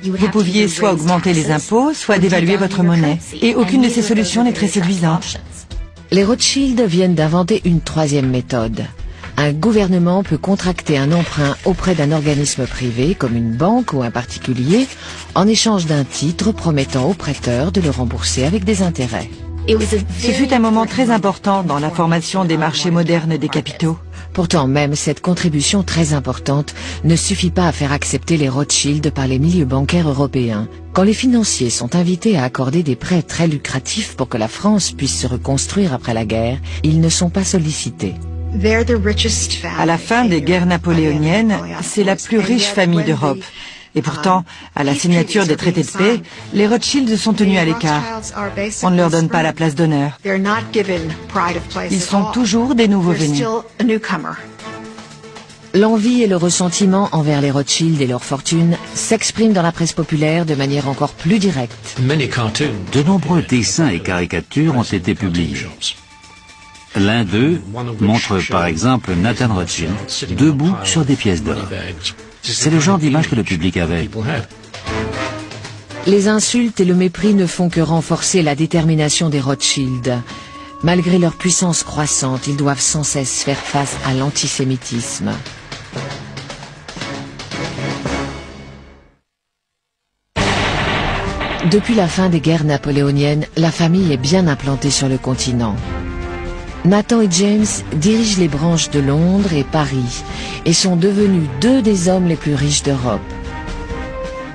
Vous pouviez soit augmenter les impôts, soit dévaluer votre monnaie. Et aucune de ces solutions n'est très séduisante. Les Rothschild viennent d'inventer une troisième méthode. Un gouvernement peut contracter un emprunt auprès d'un organisme privé, comme une banque ou un particulier, en échange d'un titre promettant au prêteur de le rembourser avec des intérêts. Ce fut un moment très important dans la formation des marchés modernes des capitaux. Pourtant, même cette contribution très importante ne suffit pas à faire accepter les Rothschild par les milieux bancaires européens. Quand les financiers sont invités à accorder des prêts très lucratifs pour que la France puisse se reconstruire après la guerre, ils ne sont pas sollicités. À la fin des guerres napoléoniennes, c'est la plus riche famille d'Europe. Et pourtant, à la signature des traités de paix, les Rothschild sont tenus à l'écart. On ne leur donne pas la place d'honneur. Ils sont toujours des nouveaux venus. L'envie et le ressentiment envers les Rothschild et leur fortune s'expriment dans la presse populaire de manière encore plus directe. De nombreux dessins et caricatures ont été publiés. L'un d'eux montre par exemple Nathan Rothschild debout sur des pièces d'or. C'est le genre d'image que le public avait. Les insultes et le mépris ne font que renforcer la détermination des Rothschild. Malgré leur puissance croissante, ils doivent sans cesse faire face à l'antisémitisme. Depuis la fin des guerres napoléoniennes, la famille est bien implantée sur le continent. Nathan et James dirigent les branches de Londres et Paris et sont devenus deux des hommes les plus riches d'Europe.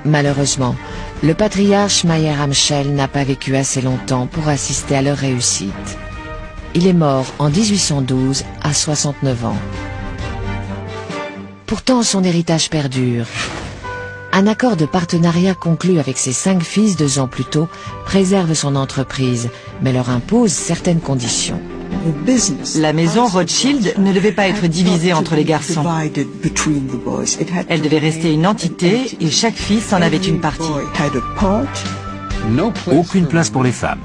Malheureusement, le patriarche Mayer Amschel n'a pas vécu assez longtemps pour assister à leur réussite. Il est mort en 1812 à 69 ans. Pourtant, son héritage perdure. Un accord de partenariat conclu avec ses 5 fils 2 ans plus tôt préserve son entreprise, mais leur impose certaines conditions. La maison Rothschild ne devait pas être divisée entre les garçons. Elle devait rester une entité et chaque fils en avait une partie. Aucune place pour les femmes.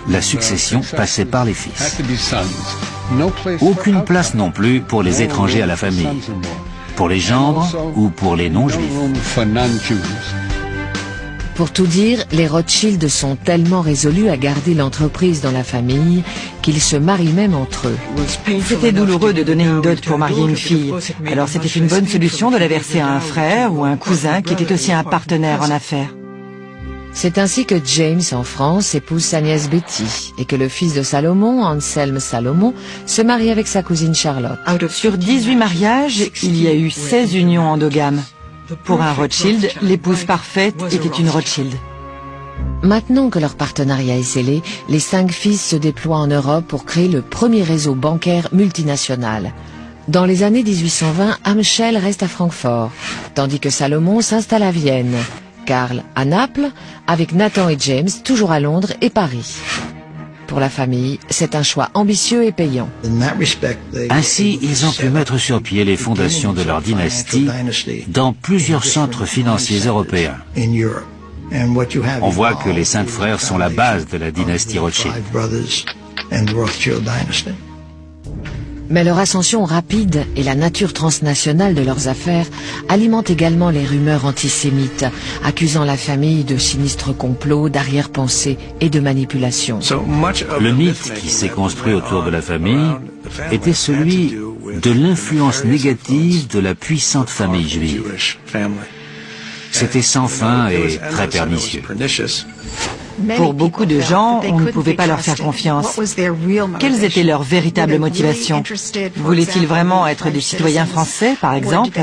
La succession passait par les fils. Aucune place non plus pour les étrangers à la famille, pour les gendres ou pour les non-juifs. Pour tout dire, les Rothschild sont tellement résolus à garder l'entreprise dans la famille qu'ils se marient même entre eux. C'était douloureux de donner une dot pour marier une fille. Alors c'était une bonne solution de la verser à un frère ou un cousin qui était aussi un partenaire en affaires. C'est ainsi que James, en France, épouse sa nièce Betty et que le fils de Salomon, Anselme Salomon, se marie avec sa cousine Charlotte. Sur 18 mariages, il y a eu 16 unions endogames. Pour un Rothschild, l'épouse parfaite était une Rothschild. Maintenant que leur partenariat est scellé, les 5 fils se déploient en Europe pour créer le premier réseau bancaire multinational. Dans les années 1820, Amschel reste à Francfort, tandis que Salomon s'installe à Vienne, Karl à Naples, avec Nathan et James toujours à Londres et Paris. Pour la famille, c'est un choix ambitieux et payant. Ainsi, ils ont pu mettre sur pied les fondations de leur dynastie dans plusieurs centres financiers européens. On voit que les 5 frères sont la base de la dynastie Rothschild. Mais leur ascension rapide et la nature transnationale de leurs affaires alimentent également les rumeurs antisémites, accusant la famille de sinistres complots, d'arrière-pensées et de manipulation. Le mythe qui s'est construit autour de la famille était celui de l'influence négative de la puissante famille juive. C'était sans fin et très pernicieux. Pour beaucoup de gens, on ne pouvait pas leur faire confiance. Quelles étaient leurs véritables motivations? Voulaient-ils vraiment être des citoyens français, par exemple?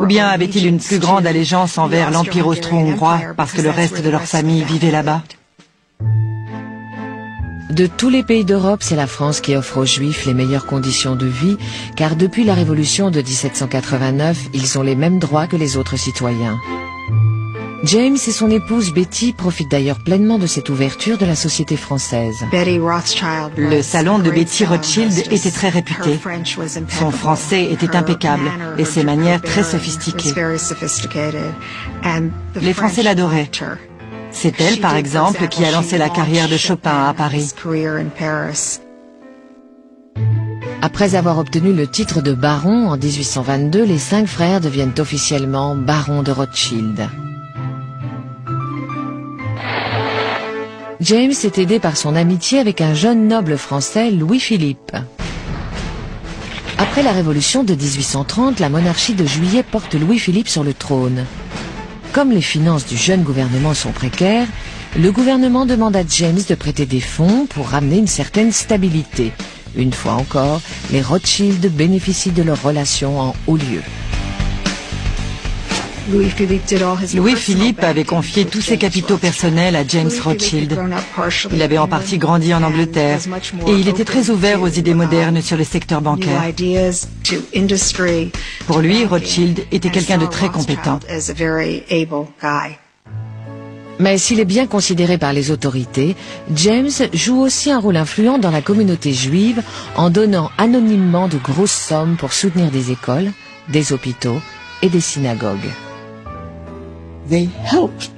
Ou bien avaient-ils une plus grande allégeance envers l'Empire austro-hongrois parce que le reste de leur famille vivait là-bas? De tous les pays d'Europe, c'est la France qui offre aux Juifs les meilleures conditions de vie, car depuis la Révolution de 1789, ils ont les mêmes droits que les autres citoyens. James et son épouse Betty profitent d'ailleurs pleinement de cette ouverture de la société française. Le salon de Betty Rothschild était très réputé. Son français était impeccable et ses manières très sophistiquées. Les Français l'adoraient. C'est elle, par exemple, qui a lancé la carrière de Chopin à Paris. Après avoir obtenu le titre de baron en 1822, les 5 frères deviennent officiellement barons de Rothschild. James est aidé par son amitié avec un jeune noble français, Louis-Philippe. Après la Révolution de 1830, la monarchie de Juillet porte Louis-Philippe sur le trône. Comme les finances du jeune gouvernement sont précaires, le gouvernement demande à James de prêter des fonds pour ramener une certaine stabilité. Une fois encore, les Rothschild bénéficient de leurs relations en haut lieu. Louis-Philippe avait confié tous ses capitaux personnels à James Rothschild. Il avait en partie grandi en Angleterre et il était très ouvert aux idées modernes sur le secteur bancaire. Pour lui, Rothschild était quelqu'un de très compétent. Mais s'il est bien considéré par les autorités, James joue aussi un rôle influent dans la communauté juive en donnant anonymement de grosses sommes pour soutenir des écoles, des hôpitaux et des synagogues.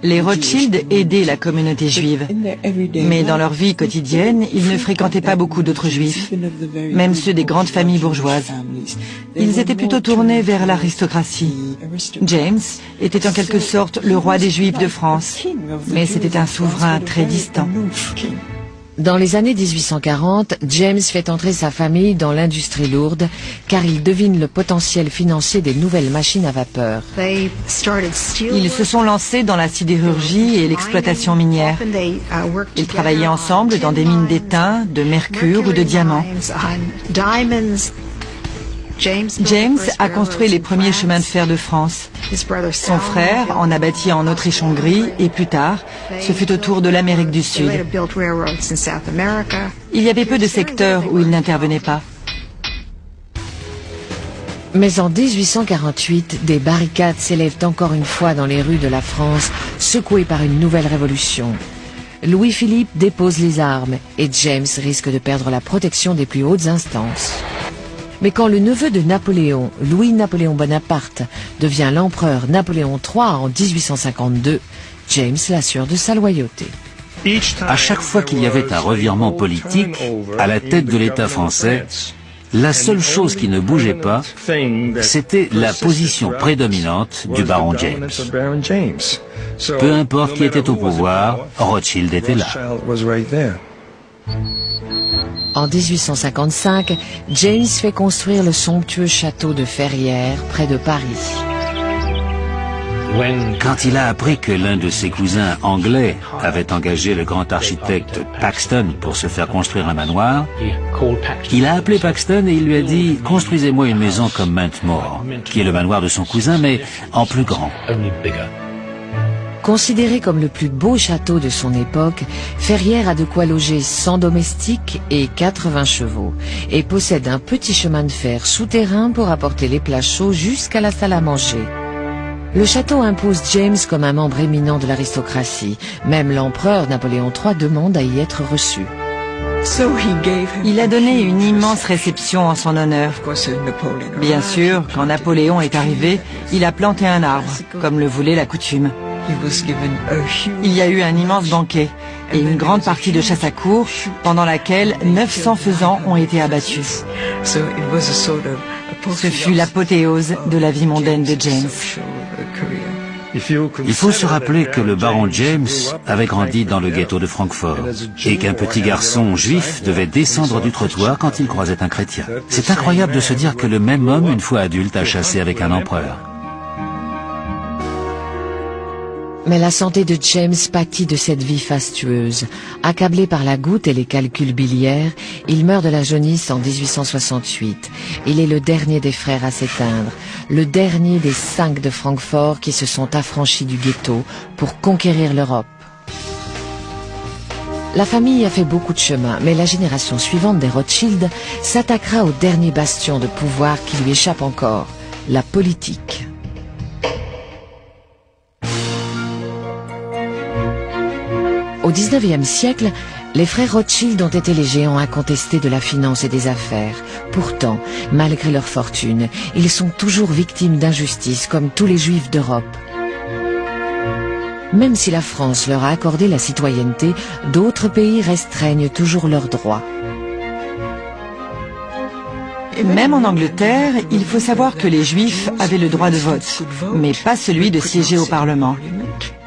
Les Rothschild aidaient la communauté juive, mais dans leur vie quotidienne, ils ne fréquentaient pas beaucoup d'autres juifs, même ceux des grandes familles bourgeoises. Ils étaient plutôt tournés vers l'aristocratie. James était en quelque sorte le roi des Juifs de France, mais c'était un souverain très distant. Dans les années 1840, James fait entrer sa famille dans l'industrie lourde car il devine le potentiel financier des nouvelles machines à vapeur. Ils se sont lancés dans la sidérurgie et l'exploitation minière. Ils travaillaient ensemble dans des mines d'étain, de mercure ou de diamants. James a construit les premiers chemins de fer de France. Son frère en a bâti en Autriche-Hongrie et plus tard, ce fut au tour de l'Amérique du Sud. Il y avait peu de secteurs où il n'intervenait pas. Mais en 1848, des barricades s'élèvent encore une fois dans les rues de la France, secouées par une nouvelle révolution. Louis-Philippe dépose les armes et James risque de perdre la protection des plus hautes instances. Mais quand le neveu de Napoléon, Louis-Napoléon Bonaparte, devient l'empereur Napoléon III en 1852, James l'assure de sa loyauté. À chaque fois qu'il y avait un revirement politique à la tête de l'État français, la seule chose qui ne bougeait pas, c'était la position prédominante du baron James. Peu importe qui était au pouvoir, Rothschild était là. En 1855, James fait construire le somptueux château de Ferrières, près de Paris. Quand il a appris que l'un de ses cousins anglais avait engagé le grand architecte Paxton pour se faire construire un manoir, il a appelé Paxton et il lui a dit « Construisez-moi une maison comme Mountmore, qui est le manoir de son cousin, mais en plus grand. » Considéré comme le plus beau château de son époque, Ferrières a de quoi loger 100 domestiques et 80 chevaux et possède un petit chemin de fer souterrain pour apporter les plats chauds jusqu'à la salle à manger. Le château impose James comme un membre éminent de l'aristocratie. Même l'empereur Napoléon III demande à y être reçu. Il a donné une immense réception en son honneur. Bien sûr, quand Napoléon est arrivé, il a planté un arbre, comme le voulait la coutume. Il y a eu un immense banquet et une grande partie de chasse à courre pendant laquelle 900 faisans ont été abattus. Ce fut l'apothéose de la vie mondaine de James. Il faut se rappeler que le baron James avait grandi dans le ghetto de Francfort et qu'un petit garçon juif devait descendre du trottoir quand il croisait un chrétien. C'est incroyable de se dire que le même homme, une fois adulte, a chassé avec un empereur. Mais la santé de James pâtit de cette vie fastueuse. Accablé par la goutte et les calculs biliaires, il meurt de la jaunisse en 1868. Il est le dernier des frères à s'éteindre, le dernier des 5 de Francfort qui se sont affranchis du ghetto pour conquérir l'Europe. La famille a fait beaucoup de chemin, mais la génération suivante des Rothschild s'attaquera au dernier bastion de pouvoir qui lui échappe encore, la politique. Au XIXe siècle, les frères Rothschild ont été les géants incontestés de la finance et des affaires. Pourtant, malgré leur fortune, ils sont toujours victimes d'injustices comme tous les juifs d'Europe. Même si la France leur a accordé la citoyenneté, d'autres pays restreignent toujours leurs droits. Même en Angleterre, il faut savoir que les Juifs avaient le droit de vote, mais pas celui de siéger au Parlement.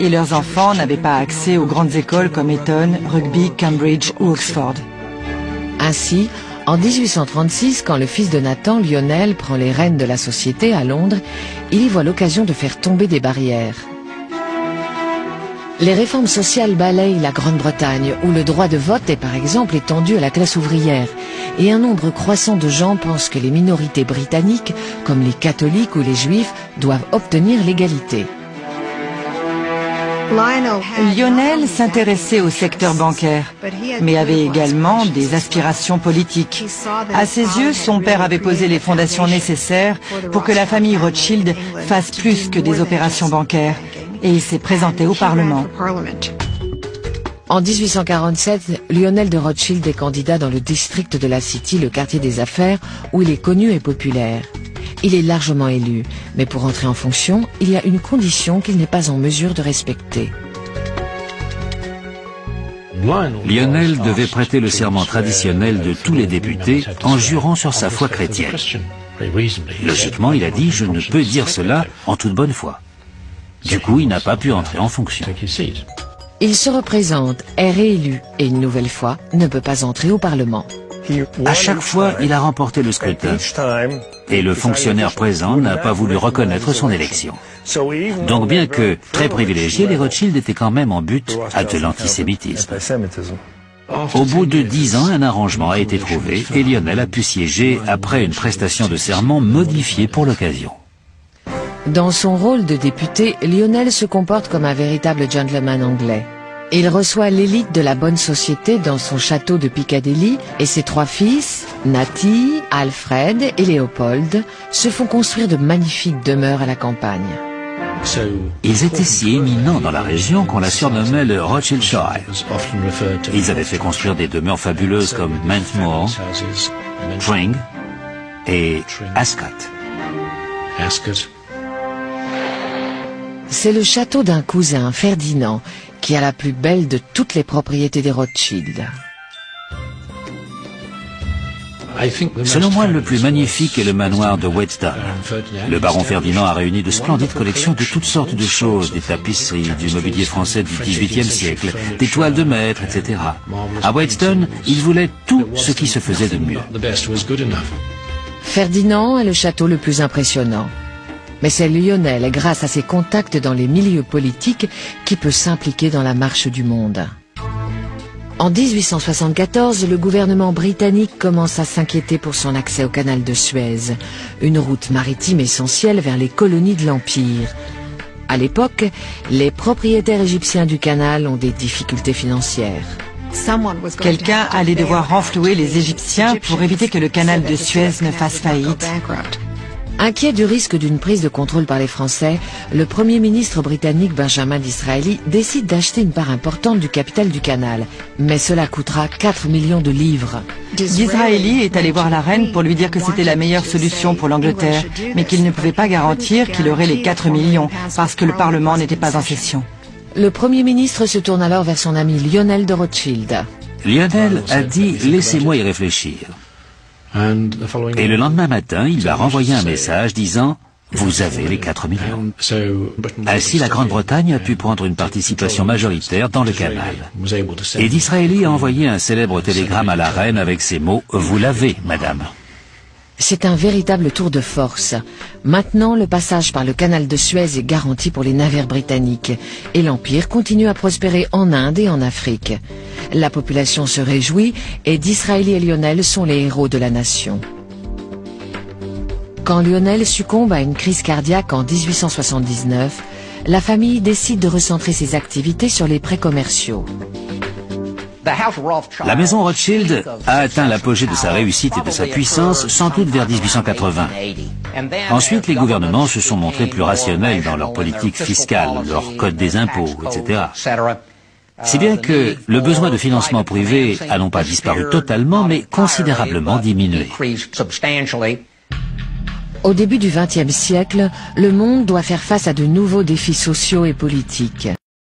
Et leurs enfants n'avaient pas accès aux grandes écoles comme Eton, Rugby, Cambridge ou Oxford. Ainsi, en 1836, quand le fils de Nathan, Lionel, prend les rênes de la société à Londres, il y voit l'occasion de faire tomber des barrières. Les réformes sociales balayent la Grande-Bretagne, où le droit de vote est par exemple étendu à la classe ouvrière, et un nombre croissant de gens pensent que les minorités britanniques, comme les catholiques ou les juifs, doivent obtenir l'égalité. Lionel s'intéressait au secteur bancaire, mais avait également des aspirations politiques. À ses yeux, son père avait posé les fondations nécessaires pour que la famille Rothschild fasse plus que des opérations bancaires, et il s'est présenté au Parlement. En 1847, Lionel de Rothschild est candidat dans le district de la City, le quartier des affaires, où il est connu et populaire. Il est largement élu, mais pour entrer en fonction, il y a une condition qu'il n'est pas en mesure de respecter. Lionel devait prêter le serment traditionnel de tous les députés en jurant sur sa foi chrétienne. Logiquement, il a dit « Je ne peux dire cela en toute bonne foi ». Du coup, il n'a pas pu entrer en fonction. Il se représente, est réélu et une nouvelle fois ne peut pas entrer au Parlement. À chaque fois, il a remporté le scrutin et le fonctionnaire présent n'a pas voulu reconnaître son élection. Donc bien que très privilégiés, les Rothschild étaient quand même en butte à de l'antisémitisme. Au bout de 10 ans, un arrangement a été trouvé et Lionel a pu siéger après une prestation de serment modifiée pour l'occasion. Dans son rôle de député, Lionel se comporte comme un véritable gentleman anglais. Il reçoit l'élite de la bonne société dans son château de Piccadilly et ses 3 fils, Natty, Alfred et Léopold, se font construire de magnifiques demeures à la campagne. Ils étaient si éminents dans la région qu'on la surnommait le Rothschildshire. Ils avaient fait construire des demeures fabuleuses comme Mantmore, Tring et Ascot. C'est le château d'un cousin, Ferdinand, qui a la plus belle de toutes les propriétés des Rothschild. Selon moi, le plus magnifique est le manoir de Whetstone. Le baron Ferdinand a réuni de splendides collections de toutes sortes de choses, des tapisseries, du mobilier français du XVIIIe siècle, des toiles de maître, etc. À Whetstone, il voulait tout ce qui se faisait de mieux. Ferdinand est le château le plus impressionnant. Mais c'est Lionel, grâce à ses contacts dans les milieux politiques, qui peut s'impliquer dans la marche du monde. En 1874, le gouvernement britannique commence à s'inquiéter pour son accès au canal de Suez, une route maritime essentielle vers les colonies de l'Empire. À l'époque, les propriétaires égyptiens du canal ont des difficultés financières. Quelqu'un allait devoir renflouer les Égyptiens pour éviter que le canal de Suez ne fasse faillite. Inquiet du risque d'une prise de contrôle par les Français, le Premier ministre britannique Benjamin Disraeli décide d'acheter une part importante du capital du canal, mais cela coûtera 4 millions de livres. Disraeli est allé voir la reine pour lui dire que c'était la meilleure solution pour l'Angleterre, mais qu'il ne pouvait pas garantir qu'il aurait les 4 millions, parce que le Parlement n'était pas en session. Le Premier ministre se tourne alors vers son ami Lionel de Rothschild. Lionel a dit « Laissez-moi y réfléchir ». Et le lendemain matin, il lui a renvoyé un message disant « Vous avez les 4 millions ». Ainsi, la Grande-Bretagne a pu prendre une participation majoritaire dans le canal. Et Disraeli a envoyé un célèbre télégramme à la reine avec ces mots « Vous l'avez, madame ». C'est un véritable tour de force. Maintenant, le passage par le canal de Suez est garanti pour les navires britanniques et l'Empire continue à prospérer en Inde et en Afrique. La population se réjouit et Disraeli et Lionel sont les héros de la nation. Quand Lionel succombe à une crise cardiaque en 1879, la famille décide de recentrer ses activités sur les prêts commerciaux. La maison Rothschild a atteint l'apogée de sa réussite et de sa puissance sans doute vers 1880. Ensuite, les gouvernements se sont montrés plus rationnels dans leur politique fiscale, leur code des impôts, etc. Si bien que le besoin de financement privé a non pas disparu totalement, mais considérablement diminué. Au début du XXe siècle, le monde doit faire face à de nouveaux défis sociaux et politiques.